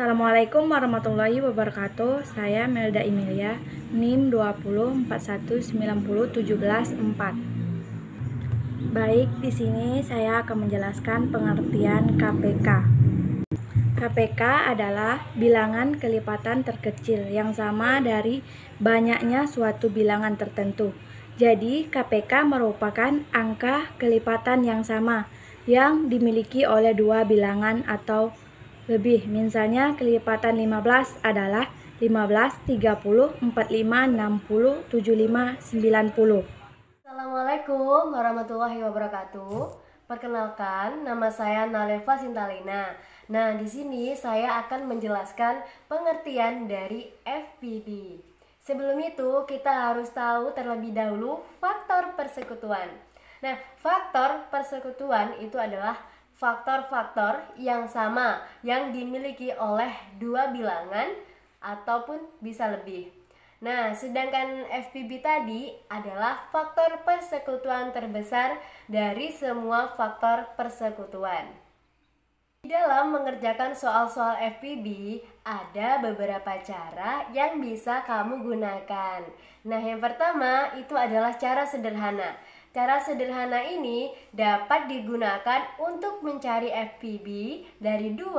Assalamualaikum warahmatullahi wabarakatuh. Saya Melda Emilia, NIM 2041901714. Baik, di sini saya akan menjelaskan pengertian KPK. KPK adalah bilangan kelipatan terkecil yang sama dari banyaknya suatu bilangan tertentu. Jadi, KPK merupakan angka kelipatan yang sama yang dimiliki oleh dua bilangan atau lebih. Misalnya kelipatan 15 adalah 15, 30, 45, 60, 75, 90. Assalamualaikum warahmatullahi wabarakatuh. Perkenalkan, nama saya Naleva Sintalina. Nah, di sini saya akan menjelaskan pengertian dari FPB. Sebelum itu, kita harus tahu terlebih dahulu faktor persekutuan. Nah, faktor persekutuan itu adalah faktor-faktor yang sama yang dimiliki oleh dua bilangan ataupun bisa lebih. Nah, sedangkan FPB tadi adalah faktor persekutuan terbesar dari semua faktor persekutuan. Di dalam mengerjakan soal-soal FPB, ada beberapa cara yang bisa kamu gunakan. Nah, yang pertama itu adalah cara sederhana. Cara sederhana ini dapat digunakan untuk mencari FPB dari 2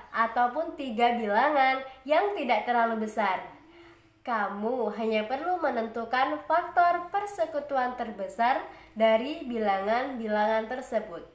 ataupun 3 bilangan yang tidak terlalu besar. Kamu hanya perlu menentukan faktor persekutuan terbesar dari bilangan-bilangan tersebut.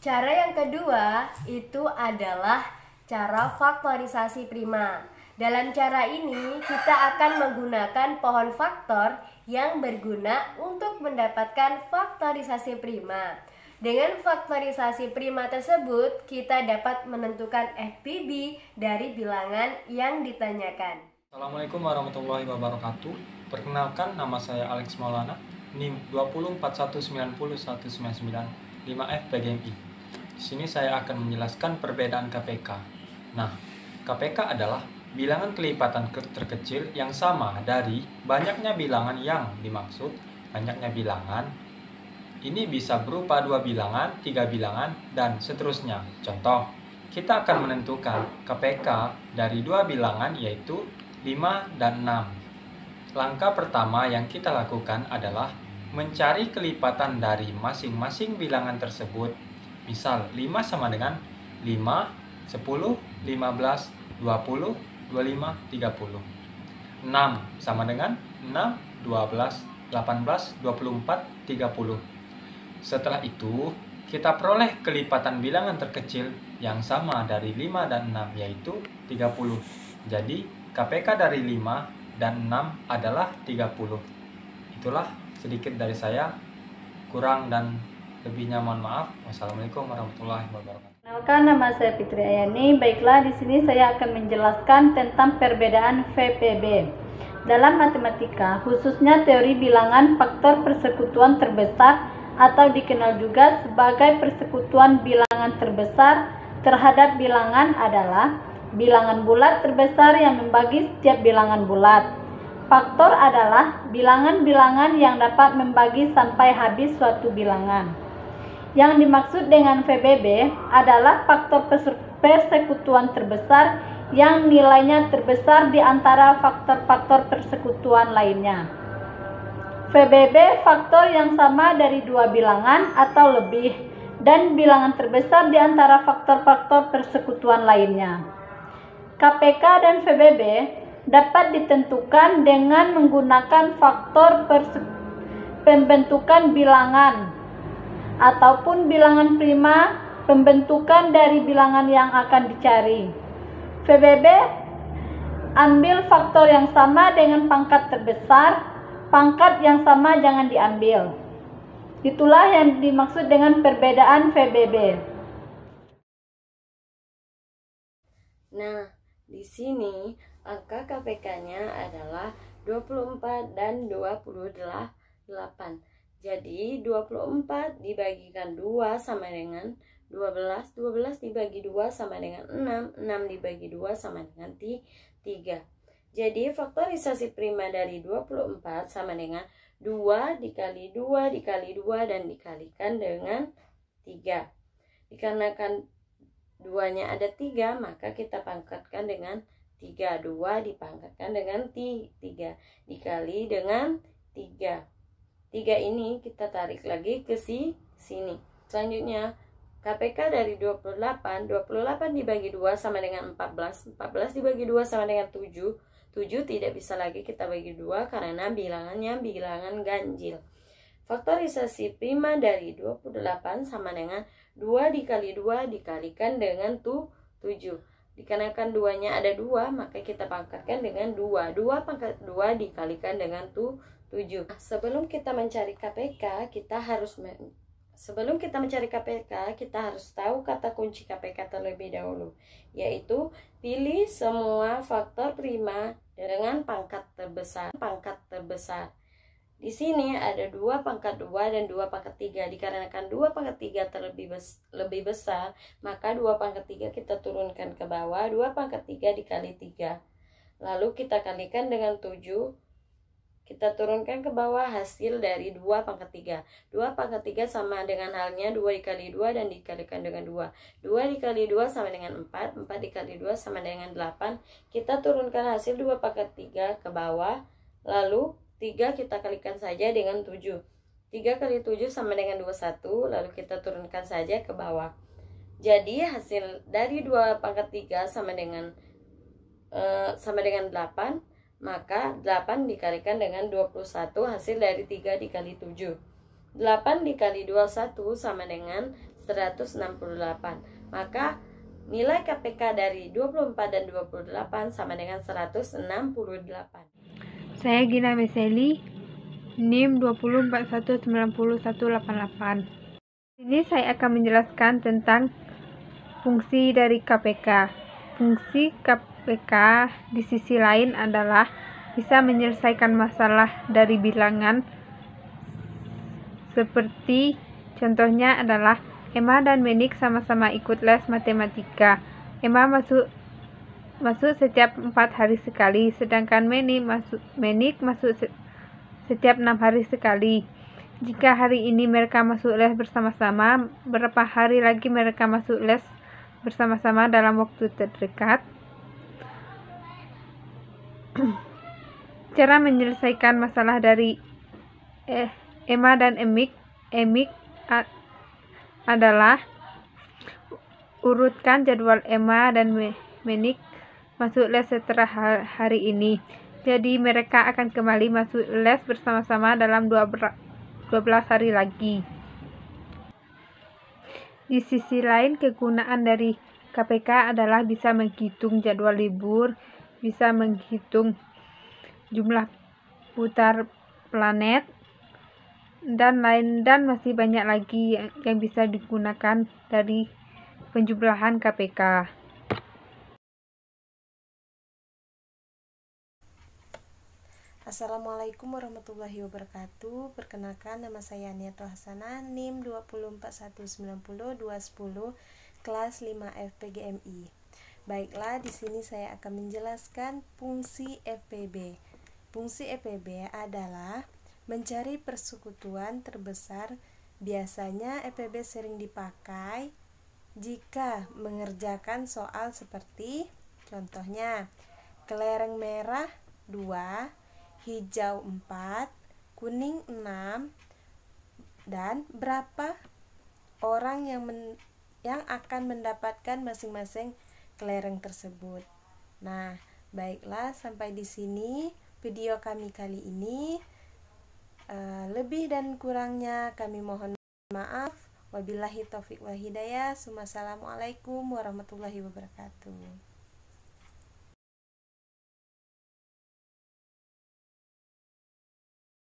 Cara yang kedua itu adalah cara faktorisasi prima. Dalam cara ini kita akan menggunakan pohon faktor yang berguna untuk mendapatkan faktorisasi prima. Dengan faktorisasi prima tersebut, kita dapat menentukan FPB dari bilangan yang ditanyakan. Assalamualaikum warahmatullahi wabarakatuh. Perkenalkan, nama saya Alex Maulana, NIM 204190199 f PGMI. Di sini saya akan menjelaskan perbedaan KPK. Nah, KPK adalah bilangan kelipatan terkecil yang sama dari banyaknya bilangan yang dimaksud. Banyaknya bilangan ini bisa berupa 2 bilangan, 3 bilangan, dan seterusnya. Contoh, kita akan menentukan KPK dari 2 bilangan yaitu 5 dan 6. Langkah pertama yang kita lakukan adalah mencari kelipatan dari masing-masing bilangan tersebut. Misal 5 sama dengan 5, 10, 15, 20, 25, 30. 6 sama dengan 6, 12, 18, 24, 30. Setelah itu, kita peroleh kelipatan bilangan terkecil yang sama dari 5 dan 6 yaitu 30. Jadi, KPK dari 5 dan 6 adalah 30. Itulah sedikit dari saya. Kurang dan lebihnya mohon maaf. Wassalamualaikum warahmatullahi wabarakatuh. Kenalkan, nama saya Fitri Ayani. Baiklah, di sini saya akan menjelaskan tentang perbedaan VPB. Dalam matematika, khususnya teori bilangan, faktor persekutuan terbesar atau dikenal juga sebagai persekutuan bilangan terbesar terhadap bilangan adalah bilangan bulat terbesar yang membagi setiap bilangan bulat. Faktor adalah bilangan-bilangan yang dapat membagi sampai habis suatu bilangan. Yang dimaksud dengan VBB adalah faktor persekutuan terbesar yang nilainya terbesar di antara faktor-faktor persekutuan lainnya. VBB faktor yang sama dari 2 bilangan atau lebih dan bilangan terbesar di antara faktor-faktor persekutuan lainnya. KPK dan VBB dapat ditentukan dengan menggunakan faktor pembentukan bilangan ataupun bilangan prima pembentukan dari bilangan yang akan dicari. VBB ambil faktor yang sama dengan pangkat terbesar, pangkat yang sama jangan diambil. Itulah yang dimaksud dengan perbedaan VBB. Nah, di sini angka KPK-nya adalah 24 dan 28. Jadi 24 dibagikan 2 sama dengan 12, 12 dibagi 2 sama dengan 6, 6 dibagi 2 sama dengan 3. Jadi faktorisasi prima dari 24 sama dengan 2 dikali 2 dikali 2 dan dikalikan dengan 3. Dikarenakan 2-nya ada 3, maka kita pangkatkan dengan 3. 2 dipangkatkan dengan 3 dikali dengan 3. 3 ini kita tarik lagi ke sini. Selanjutnya KPK dari 28 dibagi 2 sama dengan 14 dibagi 2 sama dengan 7 tidak bisa lagi kita bagi 2 karena bilangannya bilangan ganjil. Faktorisasi prima dari 28 sama dengan 2 dikali 2 dikalikan dengan 7. Dikarenakan 2-nya ada 2, maka kita pangkatkan dengan 2. 2 pangkat 2 dikalikan dengan 7. Sebelum kita mencari KPK, kita harus tahu kata kunci KPK terlebih dahulu, yaitu pilih semua faktor prima dengan pangkat terbesar. Di sini ada 2 pangkat 2 dan 2 pangkat 3. Dikarenakan 2 pangkat 3 lebih besar, maka 2 pangkat 3 kita turunkan ke bawah. 2 pangkat 3 dikali 3. Lalu kita kalikan dengan 7. Kita turunkan ke bawah hasil dari 2 pangkat 3. 2 pangkat 3 sama dengan halnya 2 dikali 2 dan dikalikan dengan 2. 2 dikali 2 sama dengan 4. 4 dikali 2 sama dengan 8. Kita turunkan hasil 2 pangkat 3 ke bawah. Lalu 3 kita kalikan saja dengan 7. 3 kali 7 sama dengan 21. Lalu kita turunkan saja ke bawah. Jadi hasil dari 2 pangkat 3 sama dengan 8. Maka 8 dikalikan dengan 21 hasil dari 3 dikali 7. 8 dikali 21 sama dengan 168. Maka nilai KPK dari 24 dan 28 sama dengan 168. Saya Gina Meseli, NIM 20419188. Ini saya akan menjelaskan tentang fungsi dari KPK. Fungsi KPK di sisi lain adalah bisa menyelesaikan masalah dari bilangan, seperti contohnya adalah Emma dan Menik sama-sama ikut les matematika. Emma masuk setiap 4 hari sekali, sedangkan Menik masuk setiap 6 hari sekali. Jika hari ini mereka masuk les bersama-sama, berapa hari lagi mereka masuk les bersama-sama dalam waktu terdekat? Cara menyelesaikan masalah dari Emma dan Emik adalah urutkan jadwal Emma dan Menik masuk les setelah hari ini. Jadi mereka akan kembali masuk les bersama-sama dalam 12 hari lagi. Di sisi lain, kegunaan dari KPK adalah bisa menghitung jadwal libur, bisa menghitung jumlah putar planet, dan masih banyak lagi yang bisa digunakan dari penjumlahan KPK. Assalamualaikum warahmatullahi wabarakatuh. Perkenalkan, nama saya Niatul Hasanah, NIM 24190-210, kelas 5 FPGMI. Baiklah, di sini saya akan menjelaskan fungsi FPB. Fungsi FPB adalah mencari persekutuan terbesar. Biasanya FPB sering dipakai jika mengerjakan soal seperti contohnya kelereng merah 2, hijau 4, kuning 6, dan berapa orang yang akan mendapatkan masing-masing kelereng tersebut. Nah, baiklah, sampai di sini video kami kali ini. Lebih dan kurangnya kami mohon maaf. Wabillahi taufiq wal hidayah. Wassalamualaikum warahmatullahi wabarakatuh.